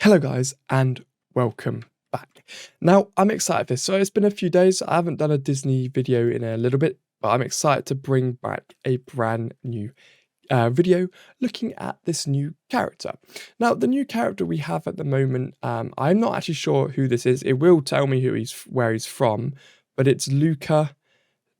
Hello guys and welcome back. Now I'm excited for this. So it's been a few days. I haven't done a Disney video in a little bit, but I'm excited to bring back a brand new video looking at this new character. Now the new character we have at the moment, I'm not actually sure who this is. It will tell me where he's from, but it's Luca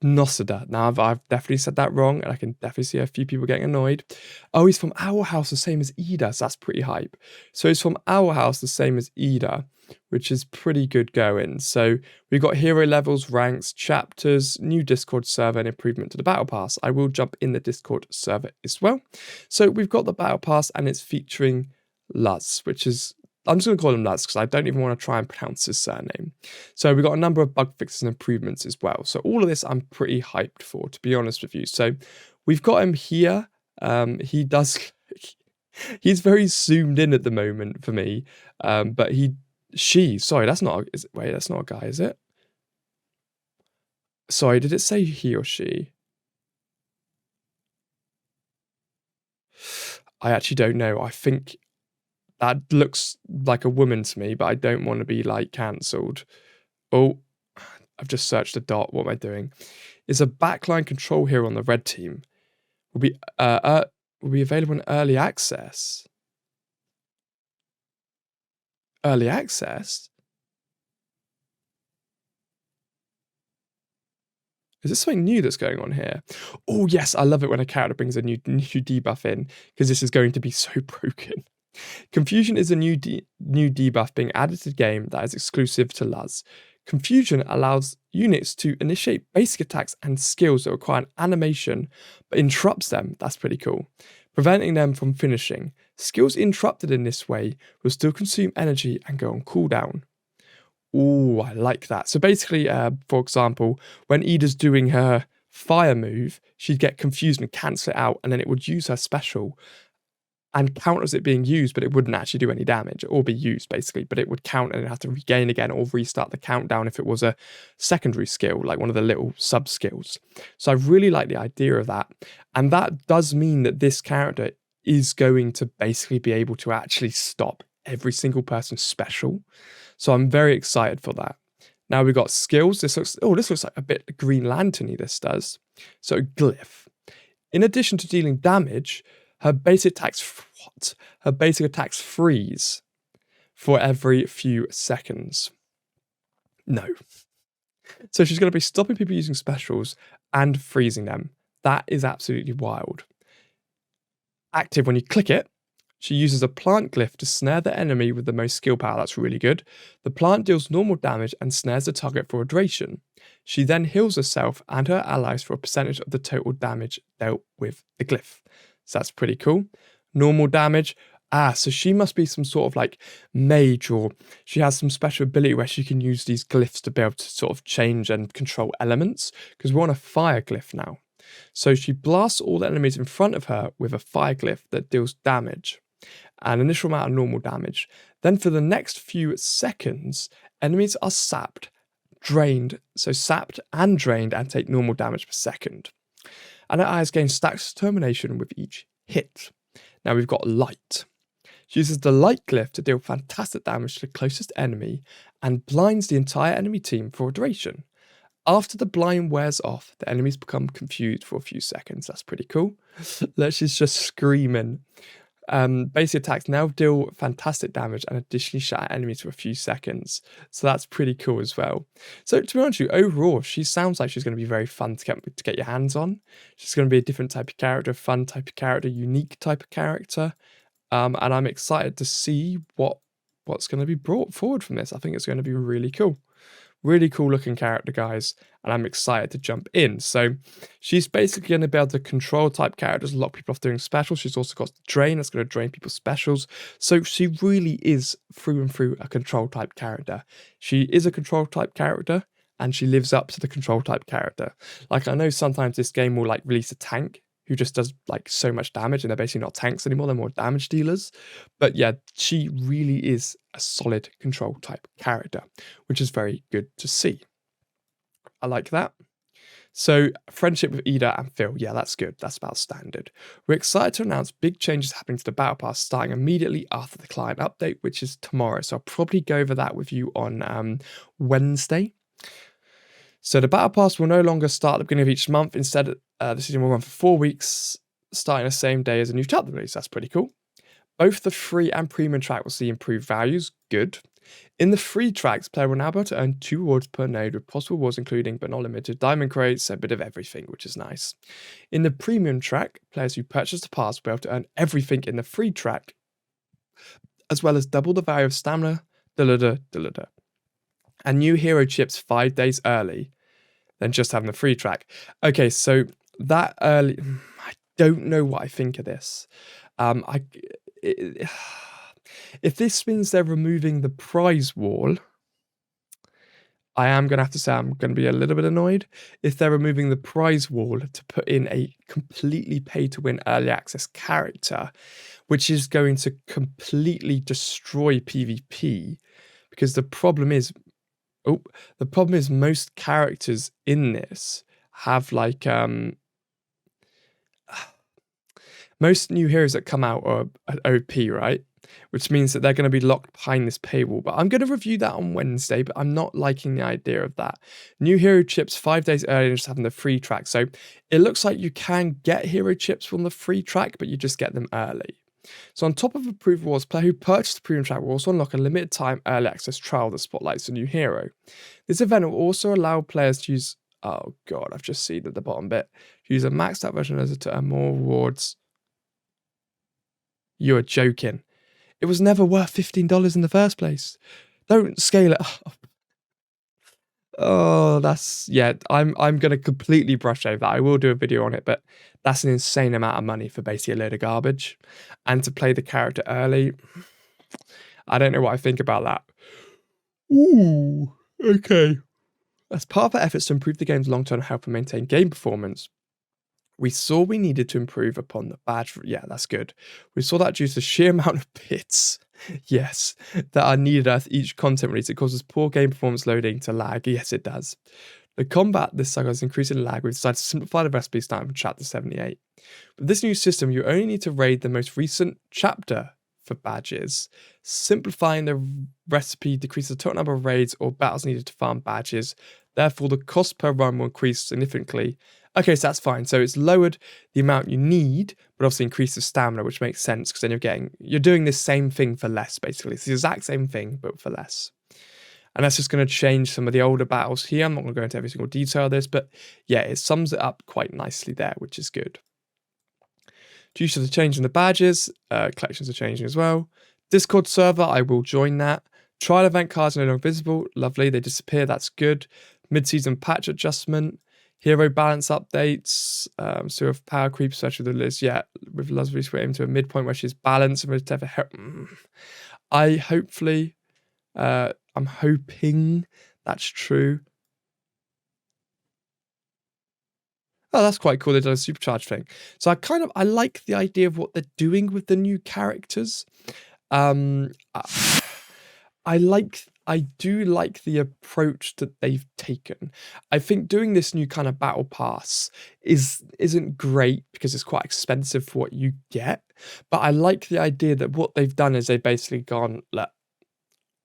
Noceda. Now, I've definitely said that wrong, and I can definitely see a few people getting annoyed. Oh, he's from Our House, the same as Ida, so that's pretty hype. So he's from Our House, the same as Ida, which is pretty good going. So we've got hero levels, ranks, chapters, new Discord server, and improvement to the Battle Pass. I will jump in the Discord server as well. So we've got the Battle Pass, and it's featuring Luz, which is I'm just going to call him Luz because I don't even want to try and pronounce his surname. So we've got a number of bug fixes and improvements as well. So all of this I'm pretty hyped for, to be honest with you. So we've got him here. He's very zoomed in at the moment for me. But sorry, that's not a guy, is it? Sorry, did it say he or she? I actually don't know. I think that looks like a woman to me, but I don't want to be like cancelled. Oh, I've just searched a dot. What am I doing? Is a backline control hero on the red team. Will be available in early access. Early access? Is this something new that's going on here? Oh yes, I love it when a character brings a new debuff in, because this is going to be so broken. Confusion is a new debuff being added to the game that is exclusive to Luz. Confusion allows units to initiate basic attacks and skills that require an animation, but interrupts them. That's pretty cool. Preventing them from finishing. Skills interrupted in this way will still consume energy and go on cooldown. Ooh, I like that. So basically, for example, when Ida's doing her fire move, she'd get confused and cancel it out, and then it would use her special and count as it being used, but it wouldn't actually do any damage or be used basically, but it would count and have to regain again or restart the countdown if it was a secondary skill, like one of the little sub skills. So I really like the idea of that. And that does mean that this character is going to basically be able to actually stop every single person's special. So I'm very excited for that. Now we've got skills. This looks like a bit Green Lantern-y, this does. So glyph. In addition to dealing damage, her basic attacks freeze for every few seconds. No. So she's going to be stopping people using specials and freezing them. That is absolutely wild. Active when you click it. She uses a plant glyph to snare the enemy with the most skill power. That's really good. The plant deals normal damage and snares the target for a duration. She then heals herself and her allies for a percentage of the total damage dealt with the glyph. So that's pretty cool. Normal damage. So she must be some sort of like mage, or she has some special ability where she can use these glyphs to be able to sort of change and control elements, because we're on a fire glyph now. So she blasts all the enemies in front of her with a fire glyph that deals damage, an initial amount of normal damage. Then for the next few seconds, enemies are sapped, drained, and take normal damage per second. And her eyes gain stacks of determination with each hit. Now we've got light. She uses the light glyph to deal fantastic damage to the closest enemy and blinds the entire enemy team for a duration. After the blind wears off, the enemies become confused for a few seconds. That's pretty cool. She's just screaming. Basic attacks now deal fantastic damage and additionally shatter enemies for a few seconds. So that's pretty cool as well. So to be honest with you, overall, she sounds like she's going to be very fun to get your hands on. She's going to be a different type of character, fun type of character, unique type of character. And I'm excited to see what's going to be brought forward from this. I think it's going to be really cool. Really cool looking character, guys, and I'm excited to jump in. So she's basically going to be able to control type characters, lock people off doing specials. She's also got drain, that's going to drain people's specials. So she really is through and through a control type character. She is a control type character, and she lives up to the control type character. Like, I know sometimes this game will like release a tank who just does like so much damage, and they're basically not tanks anymore, they're more damage dealers. But yeah, she really is a solid control type character, which is very good to see. I like that. So, friendship with Ida and Phil. Yeah, that's good. That's about standard. We're excited to announce big changes happening to the Battle Pass starting immediately after the client update, which is tomorrow. So, I'll probably go over that with you on Wednesday. So, the Battle Pass will no longer start at the beginning of each month. Instead, the season will run for 4 weeks, starting the same day as a new chapter release. That's pretty cool. Both the free and premium track will see improved values. Good. In the free tracks, player will now be able to earn 2 rewards per node, with possible rewards including, but not limited, diamond crates, a bit of everything, which is nice. In the premium track, players who purchase the pass will be able to earn everything in the free track, as well as double the value of stamina, and new hero chips 5 days early than just having the free track. Okay, so that early, I don't know what I think of this. If this means they're removing the prize wall, I am going to have to say I'm going to be a little bit annoyed. If they're removing the prize wall to put in a completely pay-to-win early access character, which is going to completely destroy PvP, because the problem is most characters in this have like most new heroes that come out are OP, right? Which means that they're going to be locked behind this paywall. But I'm going to review that on Wednesday, but I'm not liking the idea of that. New hero chips 5 days earlier than just having the free track. So it looks like you can get hero chips from the free track, but you just get them early. So on top of approved rewards, player who purchased the premium track will also unlock a limited time early access trial that spotlights a new hero. This event will also allow players to use, oh god, I've just seen at the bottom bit, use a maxed out version of it to earn more rewards. You're joking. It was never worth $15 in the first place. Don't scale it up. Oh, I'm gonna completely brush over that. I will do a video on it, but that's an insane amount of money for basically a load of garbage. And to play the character early, I don't know what I think about that. Ooh, okay. As part of our efforts to improve the game's long-term health and maintain game performance, we saw we needed to improve upon the badge. Yeah, that's good. We saw that due to the sheer amount of bits, yes, that are needed at each content release. It causes poor game performance loading to lag. Yes, it does. The combat this saga is increasing lag. We've decided to simplify the recipe starting from chapter 78. With this new system, you only need to raid the most recent chapter for badges. Simplifying the recipe decreases the total number of raids or battles needed to farm badges. Therefore, the cost per run will increase significantly. Okay, so that's fine. So it's lowered the amount you need, but obviously increases stamina, which makes sense because then you're doing the same thing for less, basically. It's the exact same thing, but for less. And that's just going to change some of the older battles here. I'm not going to go into every single detail of this, but yeah, it sums it up quite nicely there, which is good. Due to the change in the badges, collections are changing as well. Discord server, I will join that. Trial event cards are no longer visible. Lovely, they disappear. That's good. Mid-season patch adjustment. Hero balance updates. So with power creep, especially with the list. Yeah, with Luzbeast, we're aiming to a midpoint where she's balanced. I'm hoping that's true. Oh, that's quite cool. They did a supercharge thing. So I like the idea of what they're doing with the new characters. I do like the approach that they've taken. I think doing this new kind of battle pass isn't great because it's quite expensive for what you get. But I like the idea that what they've done is they've basically gone, look,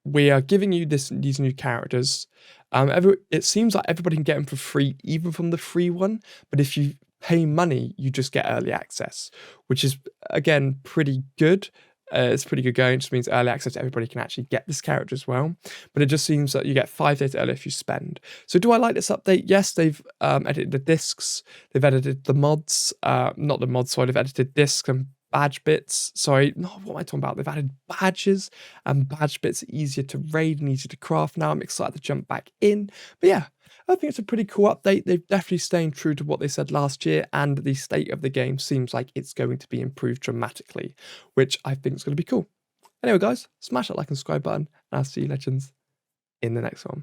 we are giving you these new characters. It seems like everybody can get them for free, even from the free one. But if you pay money, you just get early access, which is, again, pretty good. It's pretty good going. It just means early access, everybody can actually get this character as well. But it just seems that you get 5 days early if you spend. So do I like this update? Yes, they've edited the discs. They've edited the mods. Not the mods, sorry. They've edited discs and badge bits. Sorry, no, what am I talking about? They've added badges and badge bits are easier to raid and easier to craft now. I'm excited to jump back in. But yeah, I think it's a pretty cool update. They've definitely staying true to what they said last year, and the state of the game seems like it's going to be improved dramatically, which I think is going to be cool. Anyway, guys, smash that like and subscribe button, and I'll see you legends in the next one.